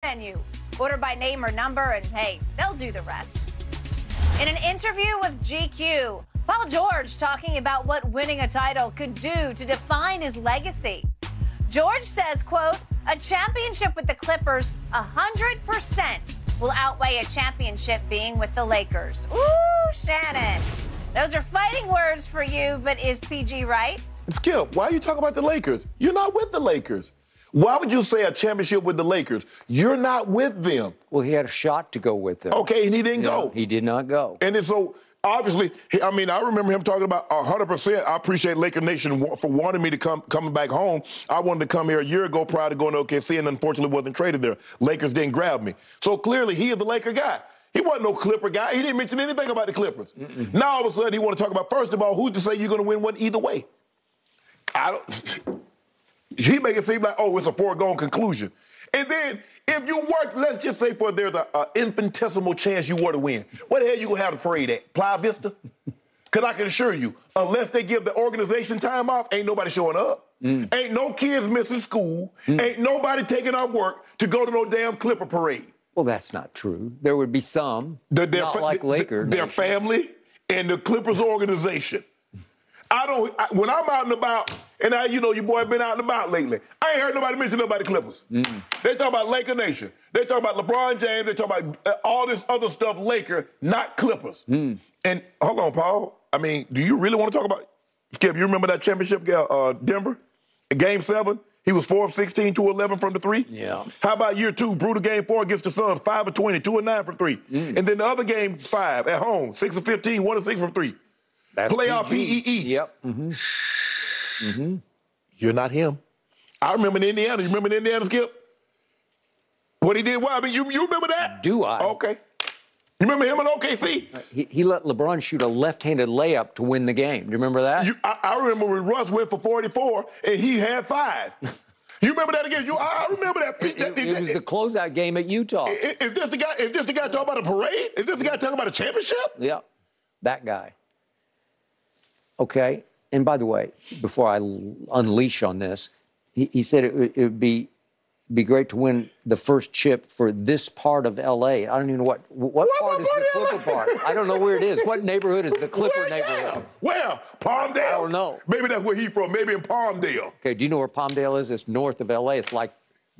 menu. Order by name or number, and hey, they'll do the rest. In an interview with GQ, Paul George talking about what winning a title could do to define his legacy. George says, quote, a championship with the Clippers 100% will outweigh a championship being with the Lakers. Ooh, Shannon. Those are fighting words for you, but is PG right? Skip, why are you talking about the Lakers? You're not with the Lakers. Why would you say a championship with the Lakers? You're not with them. Well, he had a shot to go with them. Okay, and he didn't go. He did not go. And then so, obviously, I remember him talking about 100%. I appreciate Laker Nation for wanting me to coming back home. I wanted to come here a year ago prior to going to OKC, and unfortunately wasn't traded there. Lakers didn't grab me. So clearly, he is the Laker guy. He wasn't no Clipper guy. He didn't mention anything about the Clippers. Now, all of a sudden, he want to talk about, first of all, who's to say you're going to win one either way? He make it seem like, oh, it's a foregone conclusion. And then, if you work, let's just say there's an infinitesimal chance you were to win. What the hell you going to have the parade at? Playa Vista? Because I can assure you, unless they give the organization time off, ain't nobody showing up. Ain't no kids missing school. Ain't nobody taking off work to go to no damn Clipper parade. Well, that's not true. There would be some, not like Lakers. Their family and the Clippers organization. When I'm out and about, and your boy been out and about lately, I ain't heard nobody mention nobody Clippers. They talk about Laker Nation. They talk about LeBron James. They talk about all this other stuff, Laker, not Clippers. And hold on, Paul. I mean, do you really want to talk about, Skip, you remember that championship, Denver? In Game 7, he was 4 of 16, 2 of 11 from the three? Yeah. How about year 2, brutal Game 4 against the Suns, 5 of 20, 2 of 9 from 3. And then the other Game 5 at home, 6 of 15, 1 of 6 from 3. That's playoff PEE. Yep. You're not him. I remember in Indiana. You remember in Indiana, Skip? What he did? Well, I mean, you remember that? Do I? Okay. You remember him in OKC? He let LeBron shoot a left-handed layup to win the game. Do you remember that? I remember when Russ went for 44 and he had 5. You remember that again? I remember that. It was the closeout game at Utah. Is this the guy? Is this the guy talking about a parade? Is this the guy talking about a championship? Yeah, that guy. Okay, and by the way, before I unleash on this, he said it would be great to win the first chip for this part of L.A. I don't even know what part is the Clipper part. I don't know where it is. What neighborhood is the Clipper neighborhood? Where? Palmdale? I don't know. Maybe that's where he's from. Maybe in Palmdale. Okay, do you know where Palmdale is? It's north of L.A. It's like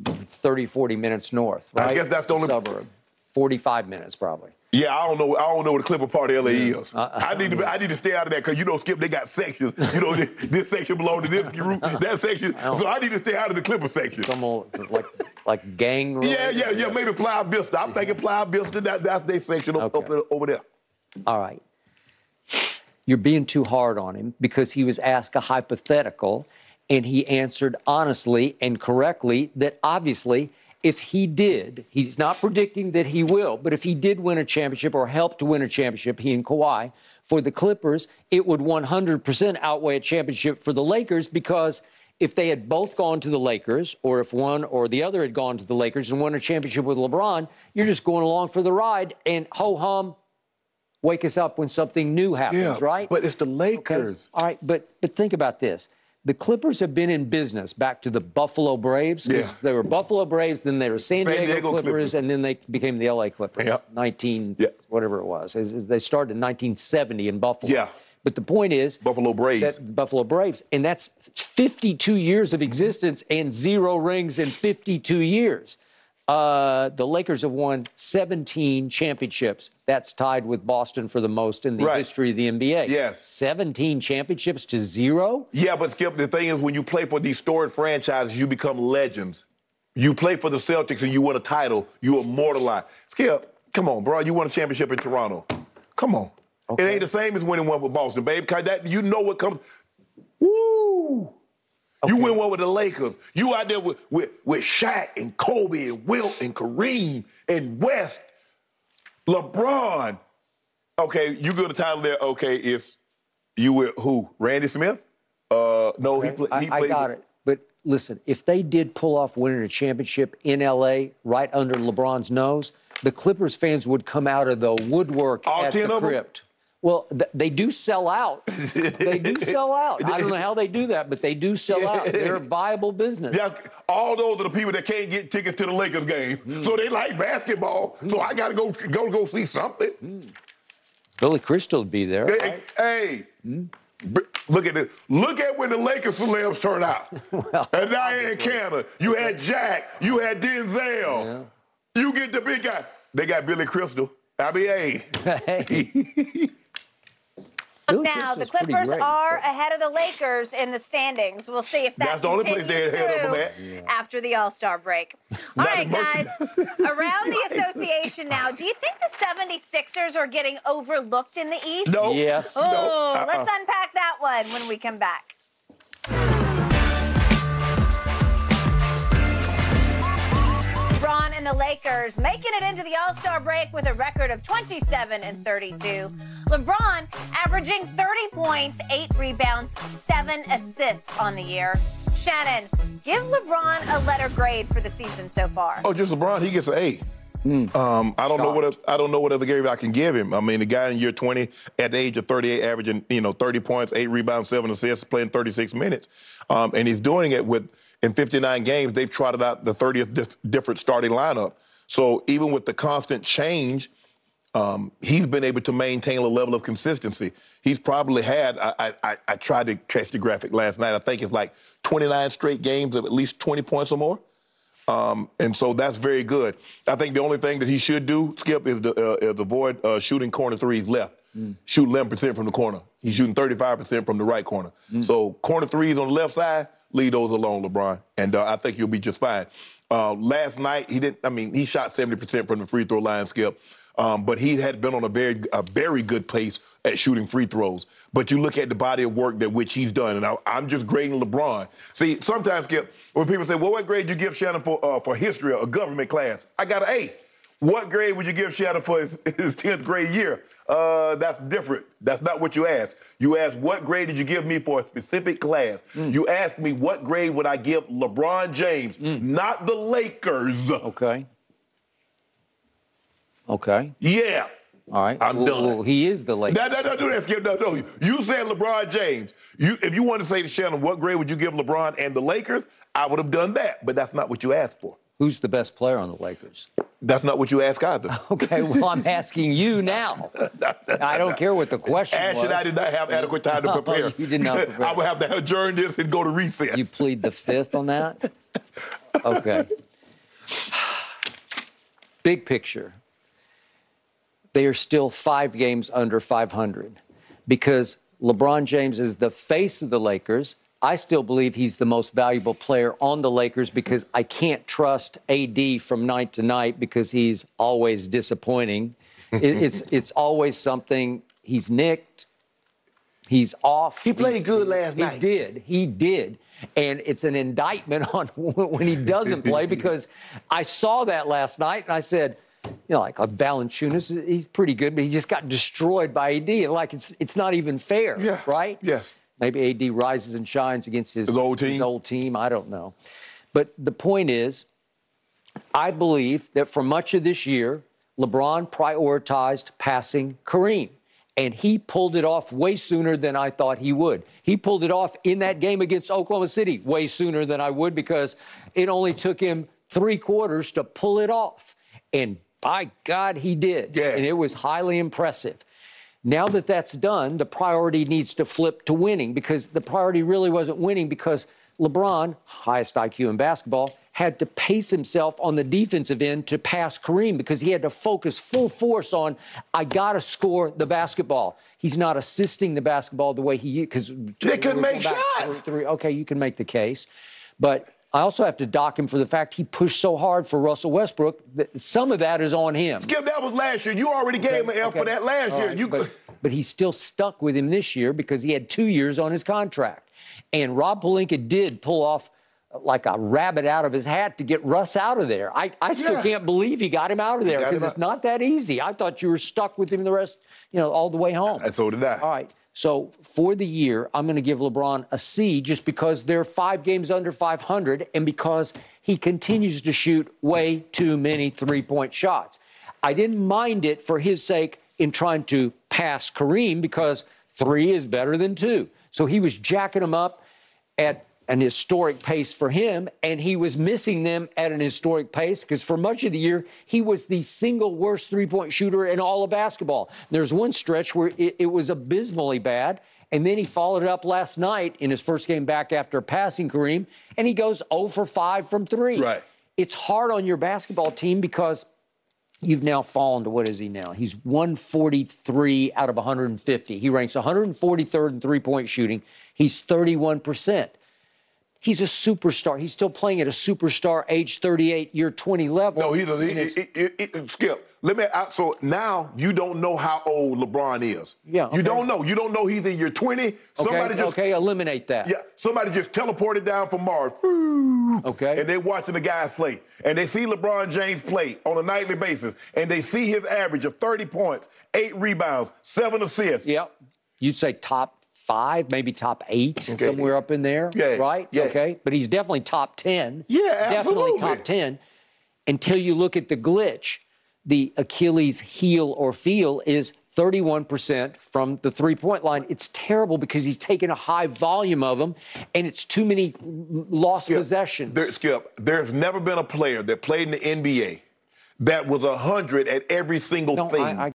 30, 40 minutes north, right? I guess that's the only suburb. 45 minutes probably. Yeah, I don't know where the Clipper part of LA is. I need to stay out of that because Skip, they got sections. This section belongs to this group, that section. So I need to stay out of the Clipper section. It's almost like gang. Yeah. Maybe Playa Vista. I'm thinking Playa Vista. That's their section over there. All right. You're being too hard on him because he was asked a hypothetical, and he answered honestly and correctly that obviously, if he did, he's not predicting that he will, but if he did win a championship or help to win a championship, he and Kawhi, for the Clippers, it would 100% outweigh a championship for the Lakers because if they had both gone to the Lakers or if one or the other had gone to the Lakers and won a championship with LeBron, you're just going along for the ride and ho-hum, wake us up when something new happens, right? But it's the Lakers. Okay. All right, but think about this. The Clippers have been in business back to the Buffalo Braves. They were Buffalo Braves, then they were San Diego Clippers, and then they became the LA Clippers. Whatever it was. They started in 1970 in Buffalo. Yeah. But the point is Buffalo Braves. Buffalo Braves. And that's 52 years of existence and 0 rings in 52 years. The Lakers have won 17 championships. That's tied with Boston for the most in the history of the NBA. Yes. 17 championships to 0? Yeah, but Skip, the thing is when you play for these storied franchises, you become legends. You play for the Celtics and you win a title, you immortalize. Skip, come on, bro. You won a championship in Toronto. Come on. Okay. It ain't the same as winning one with Boston, babe, because what comes. Woo! Okay. You win one with the Lakers. You out there with Shaq and Kobe and Wilt and Kareem and West, LeBron. Okay, you go to the title there. Okay, it's you with who? Randy Smith? No, okay. he played. I got it. But listen, if they did pull off winning a championship in L.A. right under LeBron's nose, the Clippers fans would come out of the woodwork all at 10 the of them? crypt. Well, they do sell out. They do sell out. I don't know how they do that, but they do sell out. They're a viable business. Yeah, all those are the people that can't get tickets to the Lakers game. So they like basketball. So I got to go see something. Billy Crystal would be there. Hey. Look at it. Look at when the Lakers celebs turn out. Well, and now in Canada, you had Jack, you had Denzel. Yeah. You get the big guy. They got Billy Crystal. I mean, hey. Now, the Clippers are ahead of the Lakers in the standings. We'll see if that's the only place they're ahead of them at. After the All-Star break. All right, guys, around the association now, do you think the 76ers are getting overlooked in the East? No. Yes. Oh, let's unpack that one when we come back. LeBron and the Lakers making it into the All-Star break with a record of 27-32. LeBron averaging 30 points, 8 rebounds, 7 assists on the year. Shannon, give LeBron a letter grade for the season so far. Oh, just LeBron, he gets an A. I don't know what other grade I can give him. I mean, the guy in year 20 at the age of 38 averaging, 30 points, 8 rebounds, 7 assists, playing 36 minutes. And he's doing it in 59 games, they've trotted out the 30th different starting lineup. So even with the constant change, he's been able to maintain a level of consistency. He's probably had, I tried to catch the graphic last night, I think it's like 29 straight games of at least 20 points or more. And so that's very good. I think the only thing that he should do, Skip, is avoid shooting corner threes left. Shoot 11% from the corner. He's shooting 35% from the right corner. So corner threes on the left side, leave those alone, LeBron. And I think you'll be just fine. Last night, he shot 70% from the free throw line, Skip. But he had been on a very good pace at shooting free throws. But you look at the body of work that which he's done, and I'm just grading LeBron. See, sometimes, Skip, when people say, well, what grade you give Shannon for history or a government class? I got an A. What grade would you give Shannon for his 10th grade year? That's different. That's not what you asked. You asked, what grade did you give me for a specific class? You asked me, what grade would I give LeBron James, not the Lakers? Okay. Yeah. All right. I'm done. Well, he is the Lakers. No, do that, Skip. No. You said LeBron James. If you wanted to say to Shannon, what grade would you give LeBron and the Lakers? I would have done that, but that's not what you asked for. Who's the best player on the Lakers? That's not what you asked either. Okay, well, I'm asking you now. I don't care what the question was. Ashton, I did not have adequate time to prepare. You did not prepare. I would have to adjourn this and go to recess. You plead the fifth on that? Okay. Big picture. They are still 5 games under 500 because LeBron James is the face of the Lakers. I still believe he's the most valuable player on the Lakers because I can't trust AD from night to night because he's always disappointing. It's always something. He's nicked. He's off. He played good last night. He did. And it's an indictment on when he doesn't play because I saw that last night and I said, like Valanciunas, he's pretty good, but he just got destroyed by AD. Like it's not even fair, right? Yes. Maybe AD rises and shines against his old team. I don't know. But the point is, I believe that for much of this year, LeBron prioritized passing Kareem. And he pulled it off way sooner than I thought he would. He pulled it off in that game against Oklahoma City way sooner than I would because it only took him 3 quarters to pull it off. And by God, he did. Yeah. And it was highly impressive. Now that that's done, the priority needs to flip to winning because the priority really wasn't winning because LeBron, highest IQ in basketball, had to pace himself on the defensive end to pass Kareem because he had to focus full force on, I got to score the basketball. He's not assisting the basketball the way he, because they couldn't make shots. Okay, you can make the case. But I also have to dock him for the fact he pushed so hard for Russell Westbrook. Some of that is on him. Skip, that was last year. You already gave him an F for that last year. Right, but he's still stuck with him this year because he had 2 years on his contract. And Rob Pelinka did pull off like a rabbit out of his hat to get Russ out of there. I still can't believe he got him out of there because it's not that easy. I thought you were stuck with him the rest, all the way home. And so did I. All right. So for the year, I'm going to give LeBron a C just because they're 5 games under 500 and because he continues to shoot way too many 3-point shots. I didn't mind it for his sake in trying to pass Kareem because 3 is better than 2. So he was jacking them up at an historic pace for him, and he was missing them at an historic pace because for much of the year, he was the single worst three-point shooter in all of basketball. There's one stretch where it was abysmally bad, and then he followed it up last night in his first game back after passing Kareem, and he goes 0 for 5 from 3. Right. It's hard on your basketball team because you've now fallen to, what is he now? He's 143 out of 150. He ranks 143rd in three-point shooting. He's 31%. He's a superstar. He's still playing at a superstar age 38, year 20 level. No, Skip, so now you don't know how old LeBron is. Yeah. Okay. You don't know. You don't know he's in year 20. Okay, eliminate that. Yeah, somebody just teleported down from Mars. Okay. And they're watching the guys play. And they see LeBron James play on a nightly basis. And they see his average of 30 points, 8 rebounds, 7 assists. Yep. You'd say top 5, maybe top 8, somewhere up in there, right? Yeah. Okay, but he's definitely top 10. Yeah, absolutely. Definitely top 10. Until you look at the glitch, the Achilles heel or feel is 31% from the three-point line. It's terrible because he's taken a high volume of them, and it's too many lost possessions. Skip, there's never been a player that played in the NBA that was 100 at every single thing.